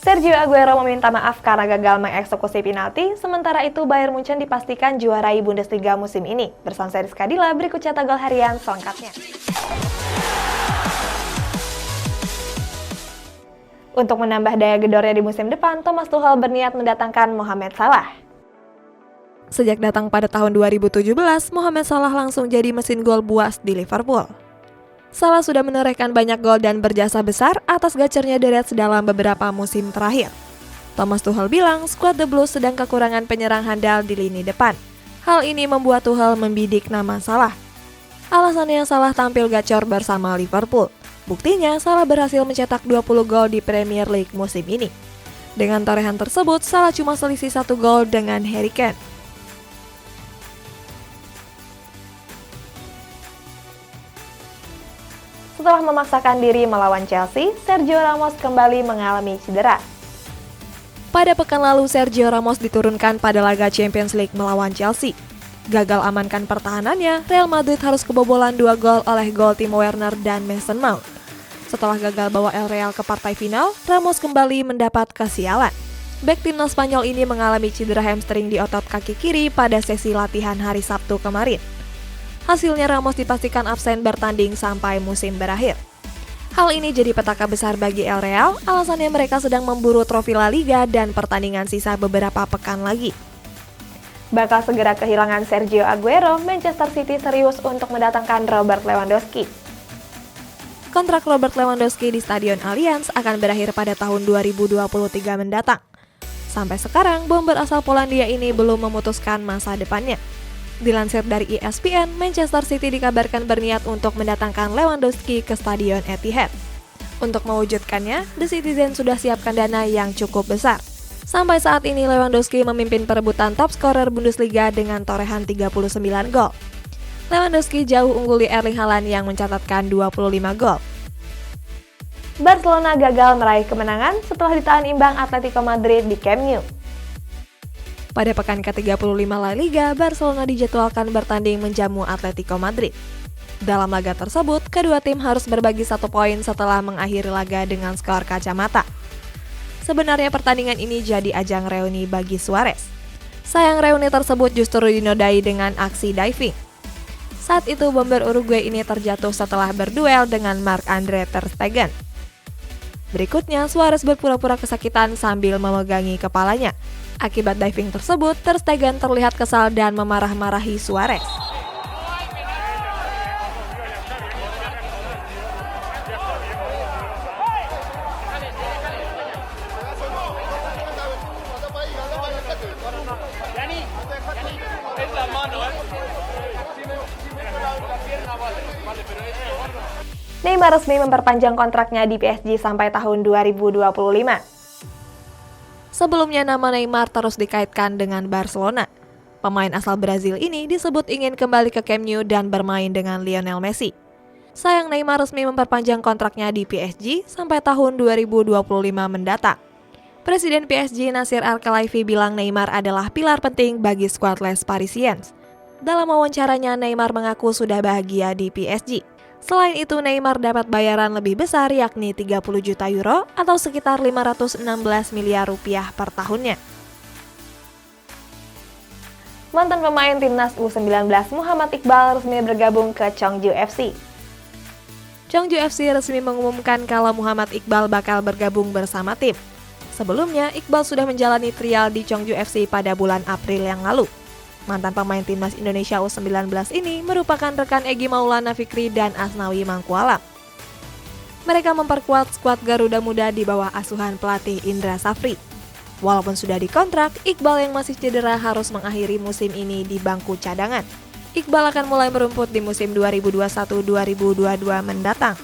Sergio Aguero meminta maaf karena gagal mengeksekusi penalti, sementara itu Bayern Munchen dipastikan juarai Bundesliga musim ini. Bersama saya Rizka Dila, berikut cetak gol harian selengkapnya. Untuk menambah daya gedornya di musim depan, Thomas Tuchel berniat mendatangkan Mohamed Salah. Sejak datang pada tahun 2017, Mohamed Salah langsung jadi mesin gol buas di Liverpool. Salah sudah menorehkan banyak gol dan berjasa besar atas gacernya The Reds dalam beberapa musim terakhir. Thomas Tuchel bilang skuad The Blues sedang kekurangan penyerang handal di lini depan. Hal ini membuat Tuchel membidik nama Salah. Alasannya Salah tampil gacor bersama Liverpool. Buktinya Salah berhasil mencetak 20 gol di Premier League musim ini. Dengan torehan tersebut, Salah cuma selisih 1 gol dengan Harry Kane. Setelah memaksakan diri melawan Chelsea, Sergio Ramos kembali mengalami cedera. Pada pekan lalu, Sergio Ramos diturunkan pada laga Champions League melawan Chelsea. Gagal amankan pertahanannya, Real Madrid harus kebobolan 2 gol oleh gol Timo Werner dan Mason Mount. Setelah gagal bawa El Real ke partai final, Ramos kembali mendapat kesialan. Bek timnas Spanyol ini mengalami cedera hamstring di otot kaki kiri pada sesi latihan hari Sabtu kemarin. Hasilnya Ramos dipastikan absen bertanding sampai musim berakhir. Hal ini jadi petaka besar bagi El Real, alasannya mereka sedang memburu trofi La Liga dan pertandingan sisa beberapa pekan lagi. Bakal segera kehilangan Sergio Aguero, Manchester City serius untuk mendatangkan Robert Lewandowski. Kontrak Robert Lewandowski di Stadion Allianz akan berakhir pada tahun 2023 mendatang. Sampai sekarang, bomber asal Polandia ini belum memutuskan masa depannya. Dilansir dari ESPN, Manchester City dikabarkan berniat untuk mendatangkan Lewandowski ke Stadion Etihad. Untuk mewujudkannya, The Citizen sudah siapkan dana yang cukup besar. Sampai saat ini Lewandowski memimpin perebutan top scorer Bundesliga dengan torehan 39 gol. Lewandowski jauh unggul di Erling Haaland yang mencatatkan 25 gol. Barcelona gagal meraih kemenangan setelah ditahan imbang Atletico Madrid di Camp Nou. Pada pekan ke-35 La Liga, Barcelona dijadwalkan bertanding menjamu Atletico Madrid. Dalam laga tersebut, kedua tim harus berbagi 1 poin setelah mengakhiri laga dengan skor kacamata. Sebenarnya pertandingan ini jadi ajang reuni bagi Suarez. Sayang reuni tersebut justru dinodai dengan aksi diving. Saat itu bomber Uruguay ini terjatuh setelah berduel dengan Marc-Andre ter Stegen. Berikutnya, Suarez berpura-pura kesakitan sambil memegangi kepalanya. Akibat diving tersebut, ter Stegen terlihat kesal dan memarah-marahi Suarez. Neymar resmi memperpanjang kontraknya di PSG sampai tahun 2025. Sebelumnya nama Neymar terus dikaitkan dengan Barcelona. Pemain asal Brazil ini disebut ingin kembali ke Camp Nou dan bermain dengan Lionel Messi. Sayang Neymar resmi memperpanjang kontraknya di PSG sampai tahun 2025 mendatang. Presiden PSG Nasser Al-Khelaifi bilang Neymar adalah pilar penting bagi skuad Les Parisiens. Dalam wawancaranya, Neymar mengaku sudah bahagia di PSG. Selain itu, Neymar dapat bayaran lebih besar yakni 30 juta euro atau sekitar 516 miliar rupiah per tahunnya. Mantan pemain timnas U19 Muhammad Iqbal resmi bergabung ke Cheongju FC. Cheongju FC resmi mengumumkan kalau Muhammad Iqbal bakal bergabung bersama tim. Sebelumnya, Iqbal sudah menjalani trial di Cheongju FC pada bulan April yang lalu. Mantan pemain timnas Indonesia U19 ini merupakan rekan Egy Maulana Fikri dan Asnawi Mangkualam. Mereka memperkuat skuad Garuda Muda di bawah asuhan pelatih Indra Safri. Walaupun sudah dikontrak, Iqbal yang masih cedera harus mengakhiri musim ini di bangku cadangan. Iqbal akan mulai merumput di musim 2021-2022 mendatang.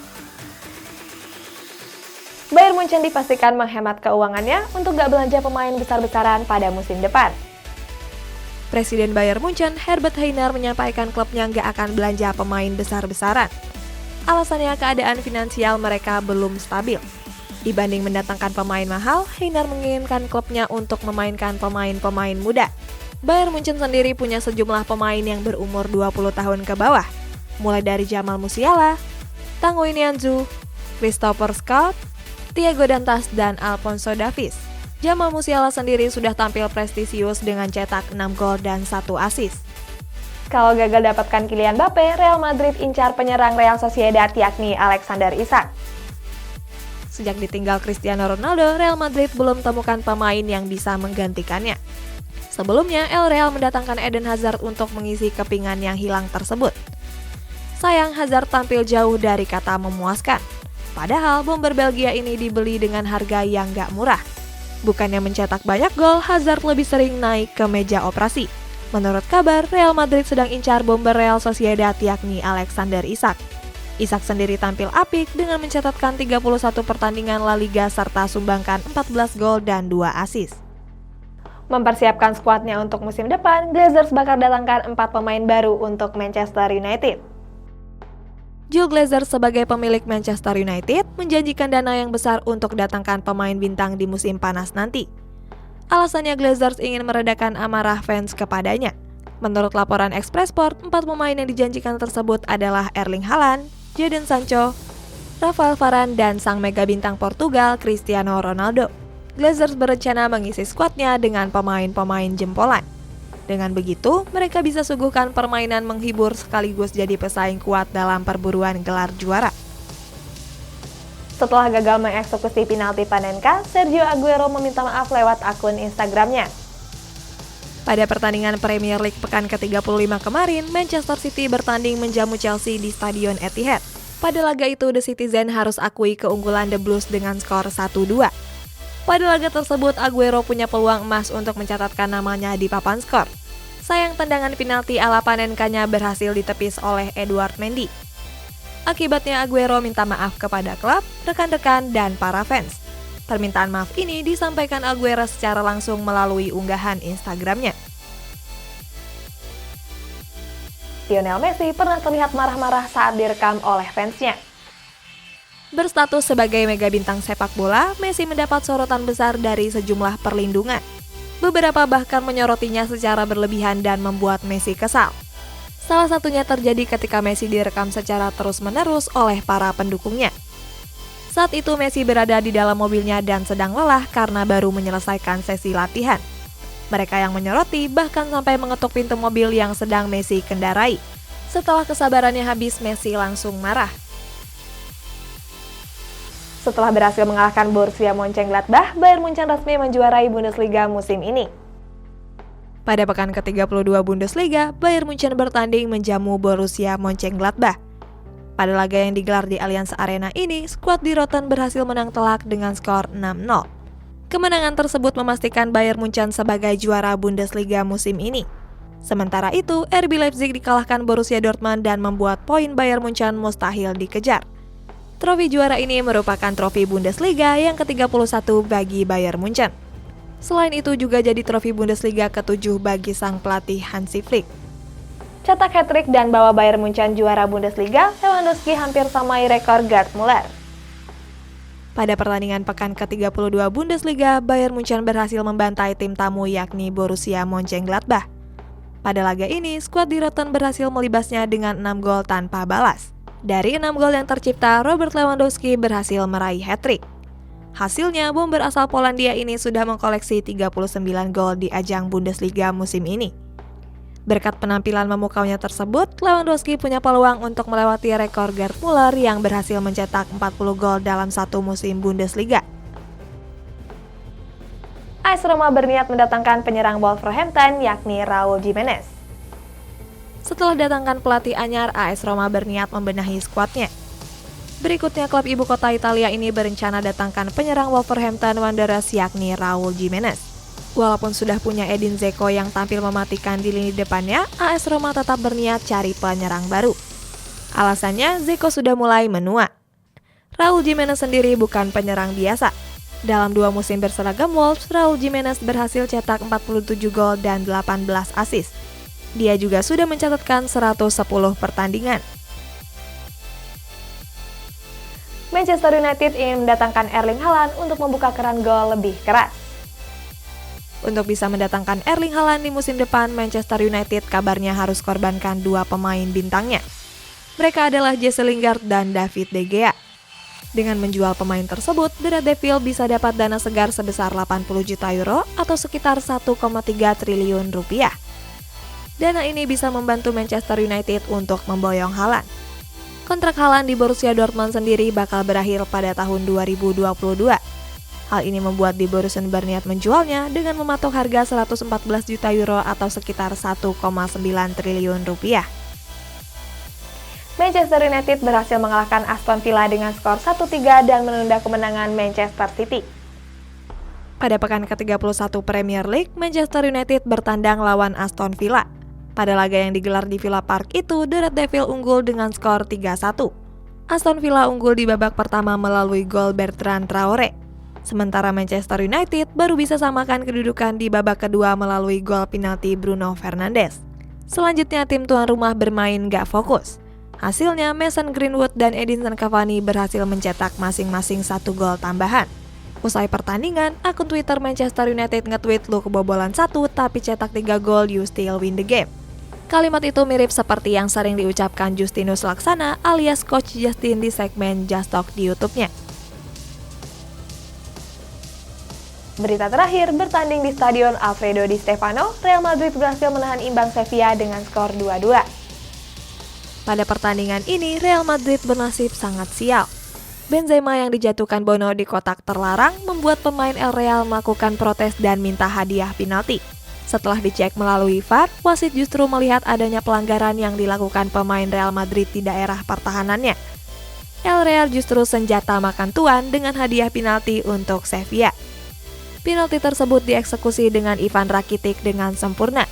Bayern Munchen dipastikan menghemat keuangannya untuk gak belanja pemain besar-besaran pada musim depan. Presiden Bayern Munchen, Herbert Hainer, menyampaikan klubnya nggak akan belanja pemain besar-besaran. Alasannya keadaan finansial mereka belum stabil. Dibanding mendatangkan pemain mahal, Hainer menginginkan klubnya untuk memainkan pemain-pemain muda. Bayern Munchen sendiri punya sejumlah pemain yang berumur 20 tahun ke bawah, mulai dari Jamal Musiala, Tanguy Nianzou, Christopher Scott, Thiago Dantas, dan Alphonso Davies. Jamal Musiala sendiri sudah tampil prestisius dengan cetak 6 gol dan 1 assist. Kalau gagal dapatkan Kylian Mbappe, Real Madrid incar penyerang Real Sociedad yakni Alexander Isak. Sejak ditinggal Cristiano Ronaldo, Real Madrid belum temukan pemain yang bisa menggantikannya. Sebelumnya, El Real mendatangkan Eden Hazard untuk mengisi kepingan yang hilang tersebut. Sayang, Hazard tampil jauh dari kata memuaskan. Padahal, bomber Belgia ini dibeli dengan harga yang gak murah. Bukannya mencetak banyak gol, Hazard lebih sering naik ke meja operasi. Menurut kabar, Real Madrid sedang incar bomber Real Sociedad yakni Alexander Isak. Isak sendiri tampil apik dengan mencatatkan 31 pertandingan La Liga serta sumbangkan 14 gol dan 2 assist. Mempersiapkan skuadnya untuk musim depan, Glazers bakal datangkan 4 pemain baru untuk Manchester United. Jules Glazer sebagai pemilik Manchester United menjanjikan dana yang besar untuk datangkan pemain bintang di musim panas nanti. Alasannya Glazers ingin meredakan amarah fans kepadanya. Menurut laporan Expressport, 4 pemain yang dijanjikan tersebut adalah Erling Haaland, Jadon Sancho, Rafael Varane, dan sang mega bintang Portugal Cristiano Ronaldo. Glazers berencana mengisi skuadnya dengan pemain-pemain jempolan. Dengan begitu, mereka bisa suguhkan permainan menghibur sekaligus jadi pesaing kuat dalam perburuan gelar juara. Setelah gagal mengeksekusi penalti Panenka, Sergio Aguero meminta maaf lewat akun Instagramnya. Pada pertandingan Premier League pekan ke-35 kemarin, Manchester City bertanding menjamu Chelsea di Stadion Etihad. Pada laga itu, The Citizen harus akui keunggulan The Blues dengan skor 1-2. Pada laga tersebut, Aguero punya peluang emas untuk mencatatkan namanya di papan skor. Sayang, tendangan penalti ala Panenka-nya berhasil ditepis oleh Edouard Mendy. Akibatnya Aguero minta maaf kepada klub, rekan-rekan, dan para fans. Permintaan maaf ini disampaikan Aguero secara langsung melalui unggahan Instagramnya. Lionel Messi pernah terlihat marah-marah saat direkam oleh fansnya. Berstatus sebagai mega bintang sepak bola, Messi mendapat sorotan besar dari sejumlah perlindungan. Beberapa bahkan menyorotinya secara berlebihan dan membuat Messi kesal. Salah satunya terjadi ketika Messi direkam secara terus-menerus oleh para pendukungnya. Saat itu Messi berada di dalam mobilnya dan sedang lelah karena baru menyelesaikan sesi latihan. Mereka yang menyoroti bahkan sampai mengetuk pintu mobil yang sedang Messi kendarai. Setelah kesabarannya habis, Messi langsung marah. Setelah berhasil mengalahkan Borussia Mönchengladbach, Bayern Munchen resmi menjuarai Bundesliga musim ini. Pada pekan ke-32 Bundesliga, Bayern Munchen bertanding menjamu Borussia Mönchengladbach. Pada laga yang digelar di Allianz Arena ini, skuad di Rotten berhasil menang telak dengan skor 6-0. Kemenangan tersebut memastikan Bayern Munchen sebagai juara Bundesliga musim ini. Sementara itu, RB Leipzig dikalahkan Borussia Dortmund dan membuat poin Bayern Munchen mustahil dikejar. Trofi juara ini merupakan trofi Bundesliga yang ke-31 bagi Bayern Munchen. Selain itu juga jadi trofi Bundesliga ke-7 bagi sang pelatih Hansi Flick. Cetak hat-trick dan bawa Bayern Munchen juara Bundesliga, Lewandowski hampir samai rekor Gerd Müller. Pada pertandingan pekan ke-32 Bundesliga, Bayern Munchen berhasil membantai tim tamu yakni Borussia Mönchengladbach. Pada laga ini, skuad di Rotten berhasil melibasnya dengan 6 gol tanpa balas. Dari 6 gol yang tercipta, Robert Lewandowski berhasil meraih hat-trick. Hasilnya, bomber asal Polandia ini sudah mengkoleksi 39 gol di ajang Bundesliga musim ini. Berkat penampilan memukaunya tersebut, Lewandowski punya peluang untuk melewati rekor Gerd Müller yang berhasil mencetak 40 gol dalam satu musim Bundesliga. AS Roma berniat mendatangkan penyerang Wolverhampton yakni Raul Jimenez. Setelah datangkan pelatih anyar, AS Roma berniat membenahi skuadnya. Berikutnya, klub ibu kota Italia ini berencana datangkan penyerang Wolverhampton Wanderers yakni Raul Jimenez. Walaupun sudah punya Edin Dzeko yang tampil mematikan di lini depannya, AS Roma tetap berniat cari penyerang baru. Alasannya, Dzeko sudah mulai menua. Raul Jimenez sendiri bukan penyerang biasa. Dalam 2 musim berseragam Wolves, Raul Jimenez berhasil cetak 47 gol dan 18 assist. Dia juga sudah mencatatkan 110 pertandingan. Manchester United ingin mendatangkan Erling Haaland untuk membuka keran gol lebih keras. Untuk bisa mendatangkan Erling Haaland di musim depan, Manchester United kabarnya harus korbankan 2 pemain bintangnya. Mereka adalah Jesse Lingard dan David De Gea. Dengan menjual pemain tersebut, The Red Devil bisa dapat dana segar sebesar 80 juta euro atau sekitar 1,3 triliun rupiah. Dana ini bisa membantu Manchester United untuk memboyong Haaland. Kontrak Haaland di Borussia Dortmund sendiri bakal berakhir pada tahun 2022. Hal ini membuat Die Borussen berniat menjualnya dengan mematok harga 114 juta euro atau sekitar 1,9 triliun rupiah. Manchester United berhasil mengalahkan Aston Villa dengan skor 1-3 dan menunda kemenangan Manchester City. Pada pekan ke-31 Premier League, Manchester United bertandang lawan Aston Villa. Pada laga yang digelar di Villa Park itu, The Red Devil unggul dengan skor 3-1. Aston Villa unggul di babak pertama melalui gol Bertrand Traore. Sementara Manchester United baru bisa samakan kedudukan di babak kedua melalui gol penalti Bruno Fernandes. Selanjutnya tim tuan rumah bermain gak fokus. Hasilnya Mason Greenwood dan Edinson Cavani berhasil mencetak masing-masing 1 gol tambahan. Usai pertandingan, akun Twitter Manchester United nge-tweet "Lu kebobolan 1 tapi cetak 3 gol, you still win the game." Kalimat itu mirip seperti yang sering diucapkan Justinus Laksana alias Coach Justin di segmen Just Talk di YouTube-nya. Berita terakhir, bertanding di Stadion Alfredo Di Stefano, Real Madrid berhasil menahan imbang Sevilla dengan skor 2-2. Pada pertandingan ini, Real Madrid bernasib sangat sial. Benzema yang dijatuhkan Bono di kotak terlarang membuat pemain El Real melakukan protes dan minta hadiah penalti. Setelah dicek melalui VAR, wasit justru melihat adanya pelanggaran yang dilakukan pemain Real Madrid di daerah pertahanannya. El Real justru senjata makan tuan dengan hadiah penalti untuk Sevilla. Penalti tersebut dieksekusi dengan Ivan Rakitic dengan sempurna.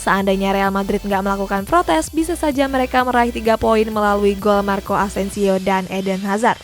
Seandainya Real Madrid nggak melakukan protes, bisa saja mereka meraih 3 poin melalui gol Marco Asensio dan Eden Hazard.